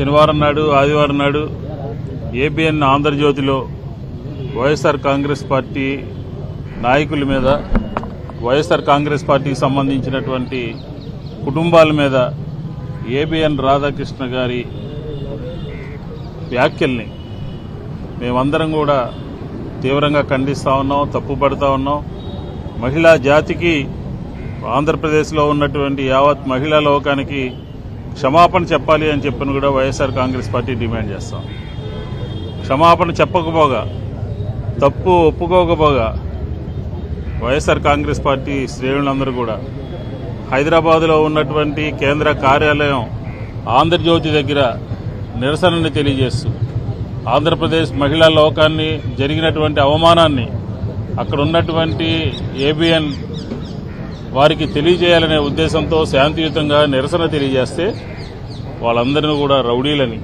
శనివారం నాడు ఆదివారం నాడు ఏబిఎన్ ఆంధ్రజ్యోతిలో వైఎస్ఆర్ కాంగ్రెస్ పార్టీ నాయకుల మీద, వైఎస్ఆర్ కాంగ్రెస్ పార్టీకి సంబంధించినటువంటి కుటుంబాల మీద ఏబిఎన్ రాధాకృష్ణ గారి వ్యాఖ్యల్ని మేమందరం కూడా తీవ్రంగా ఖండిస్తూ ఉన్నాం, తప్పుపడతా ఉన్నాం. మహిళా జాతికి, ఆంధ్రప్రదేశ్లో ఉన్నటువంటి యావత్ మహిళా లోకానికి క్షమాపణ చెప్పాలి అని చెప్పని కూడా వైఎస్ఆర్ కాంగ్రెస్ పార్టీ డిమాండ్ చేస్తాం. క్షమాపణ చెప్పకపోగా, తప్పు ఒప్పుకోకపోగా వైఎస్ఆర్ కాంగ్రెస్ పార్టీ శ్రేణులందరూ కూడా హైదరాబాదులో ఉన్నటువంటి కేంద్ర కార్యాలయం ఆంధ్రజ్యోతి దగ్గర నిరసనని తెలియజేస్తూ ఆంధ్రప్రదేశ్ మహిళా లోకాన్ని జరిగినటువంటి అవమానాన్ని అక్కడ ఉన్నటువంటి ఏబిఎన్ వారికి తెలియజేయాలనే ఉద్దేశంతో శాంతియుతంగా నిరసన తెలియజేస్తే వాళ్ళందరినీ కూడా రౌడీలని,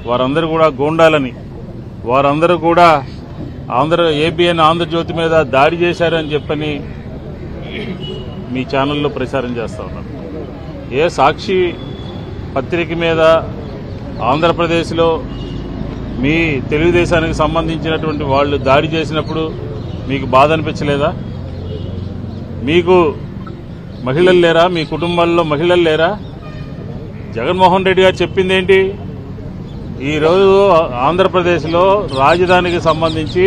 వారందరూ కూడా గూండాలని, వారందరూ కూడా ఏబిఎన్ ఆంధ్రజ్యోతి మీద దాడి చేశారని చెప్పని మీ ఛానల్లో ప్రచారం చేస్తూ ఉన్నారు. ఏ సాక్షి పత్రిక మీద ఆంధ్రప్రదేశ్లో మీ తెలుగుదేశానికి సంబంధించినటువంటి వాళ్ళు దాడి చేసినప్పుడు మీకు బాధ అనిపించలేదా? మీకు మహిళలు లేరా? మీ కుటుంబాల్లో మహిళలు లేరా? జగన్మోహన్ రెడ్డి గారు చెప్పింది ఏంటి? ఈరోజు ఆంధ్రప్రదేశ్లో రాజధానికి సంబంధించి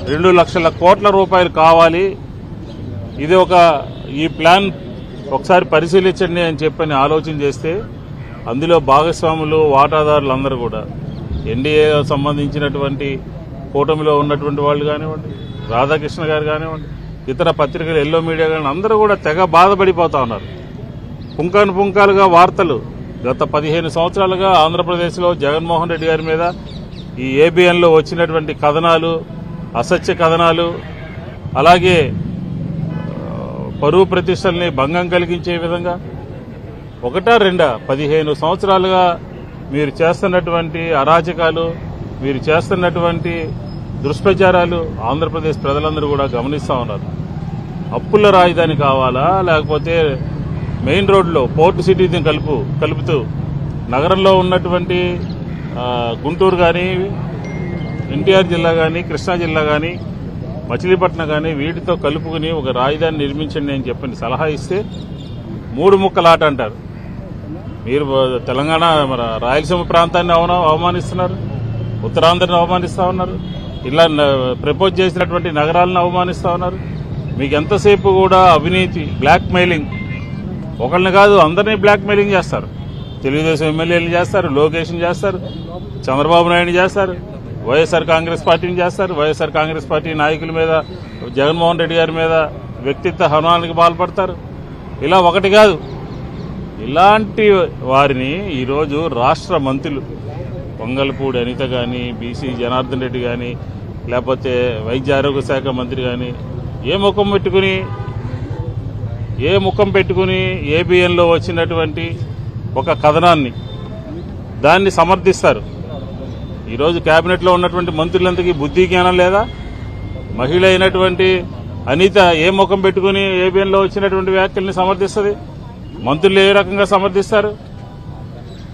2 లక్షల కోట్ల రూపాయలు కావాలి, ఇది ఈ ప్లాన్ ఒకసారి పరిశీలించండి అని చెప్పని ఆలోచన చేస్తే అందులో భాగస్వాములు, వాటాదారులు అందరూ కూడా ఎన్డీఏ సంబంధించినటువంటి కూటమిలో ఉన్నటువంటి వాళ్ళు కానివ్వండి, రాధాకృష్ణ గారు కానివ్వండి, ఇతర పత్రికలు, ఎల్లో మీడియా కానీ అందరూ కూడా తెగ బాధపడిపోతా ఉన్నారు. పుంకాను పుంకాలుగా వార్తలు గత 15 సంవత్సరాలుగా ఆంధ్రప్రదేశ్లో జగన్మోహన్ రెడ్డి గారి మీద ఈ ఏబిఎన్లో వచ్చినటువంటి కథనాలు, అసత్య కథనాలు, అలాగే పరువు ప్రతిష్టల్ని భంగం కలిగించే విధంగా 15 సంవత్సరాలుగా మీరు చేస్తున్నటువంటి అరాచకాలు, మీరు చేస్తున్నటువంటి దుష్ప్రచారాలు ఆంధ్రప్రదేశ్ ప్రజలందరూ కూడా గమనిస్తూ ఉన్నారు. అప్పుల రాజధాని కావాలా, లేకపోతే మెయిన్ రోడ్లో పోర్ట్ సిటీని కలుపుతూ నగరంలో ఉన్నటువంటి గుంటూరు కానీ, ఎన్టీఆర్ జిల్లా కానీ, కృష్ణా జిల్లా కానీ, మచిలీపట్నం కానీ వీటితో కలుపుకుని ఒక రాజధాని నిర్మించండి అని చెప్పని సలహా ఇస్తే 3 ముక్కలాట అంటారు. మీరు తెలంగాణ, రాయలసీమ ప్రాంతాన్ని అవమానిస్తున్నారు, ఉత్తరాంధ్రని అవమానిస్తూ ఉన్నారు, ఇలా ప్రపోజ్ చేసినటువంటి నగరాలను అవమానిస్తూ ఉన్నారు. మీకు ఎంతసేపు కూడా అవినీతి, బ్లాక్ మెయిలింగ్, ఒకళ్ళని కాదు అందరినీ బ్లాక్ మెయిలింగ్ చేస్తారు. తెలుగుదేశం ఎమ్మెల్యేలు చేస్తారు, లోకేష్ని చేస్తారు, చంద్రబాబు నాయుడు చేస్తారు, వైఎస్ఆర్ కాంగ్రెస్ పార్టీని చేస్తారు, వైఎస్ఆర్ కాంగ్రెస్ పార్టీ నాయకుల మీద, జగన్మోహన్ రెడ్డి గారి మీద వ్యక్తిత్వ హననానికి పాల్పడతారు. ఇలా ఒకటి కాదు, ఇలాంటి వారిని ఈరోజు రాష్ట్ర మంత్రులు పొంగల్పూడి అనిత కానీ, బీసీ జనార్దన్ రెడ్డి కానీ, లేకపోతే వైద్య ఆరోగ్య శాఖ మంత్రి కానీ ఏ ముఖం పెట్టుకుని ఏబిఎన్లో వచ్చినటువంటి ఒక కథనాన్ని దాన్ని సమర్థిస్తారు. ఈరోజు కేబినెట్లో ఉన్నటువంటి మంత్రులందరికీ బుద్ధి జ్ఞానం లేదా? మహిళ అయినటువంటి అనిత ఏ ముఖం పెట్టుకుని ఏబిఎన్లో వచ్చినటువంటి వ్యాఖ్యల్ని సమర్థిస్తుంది? మంత్రులు ఏ రకంగా సమర్థిస్తారు?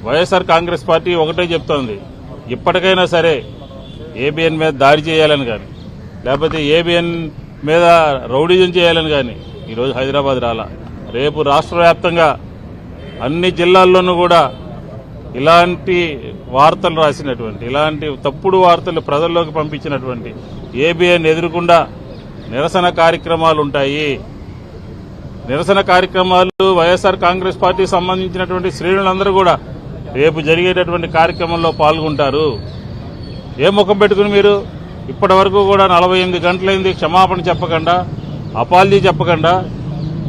వైఎస్ఆర్ కాంగ్రెస్ పార్టీ ఒకటే చెప్తోంది, ఇప్పటికైనా సరే ఏబిఎన్ మీద దాడి చేయాలని కానీ, లేకపోతే ఏబిఎన్ మీద రౌడీజం చేయాలని కానీ ఈరోజు హైదరాబాద్ రాలా. రేపు రాష్ట్ర వ్యాప్తంగా అన్ని జిల్లాల్లోనూ కూడా ఇలాంటి వార్తలు రాసినటువంటి, ఇలాంటి తప్పుడు వార్తలు ప్రజల్లోకి పంపించినటువంటి ఏబిఎన్ ఎదురుకుండా నిరసన కార్యక్రమాలు ఉంటాయి. నిరసన కార్యక్రమాలు వైఎస్ఆర్ కాంగ్రెస్ పార్టీకి సంబంధించినటువంటి శ్రేణులందరూ కూడా రేపు జరిగేటటువంటి కార్యక్రమంలో పాల్గొంటారు. ఏ ముఖం పెట్టుకుని మీరు ఇప్పటి వరకు కూడా 48 గంటలైంది క్షమాపణ చెప్పకుండా, అపాలజీ చెప్పకుండా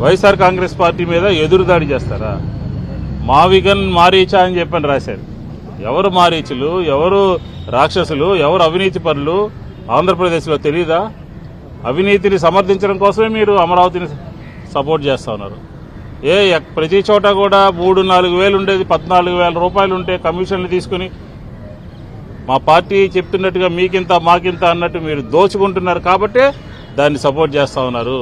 వైఎస్ఆర్ కాంగ్రెస్ పార్టీ మీద ఎదురుదాడి చేస్తారా? మావిగన్ మారీచా అని చెప్పని రాశారు. ఎవరు మారీచులు, ఎవరు రాక్షసులు, ఎవరు అవినీతి పరులు ఆంధ్రప్రదేశ్లో తెలీదా? అవినీతిని సమర్థించడం కోసమే మీరు అమరావతిని సపోర్ట్ చేస్తా ఉన్నారు. ప్రతి చోట కూడా 3-4 వేలు ఉండేది 14,000 రూపాయలు ఉంటే కమిషన్లు తీసుకుని మా పార్టీ చెప్తున్నట్టుగా మీకింత మాకింత అన్నట్టు మీరు దోచుకుంటున్నారు కాబట్టే దాన్ని సపోర్ట్ చేస్తా ఉన్నారు.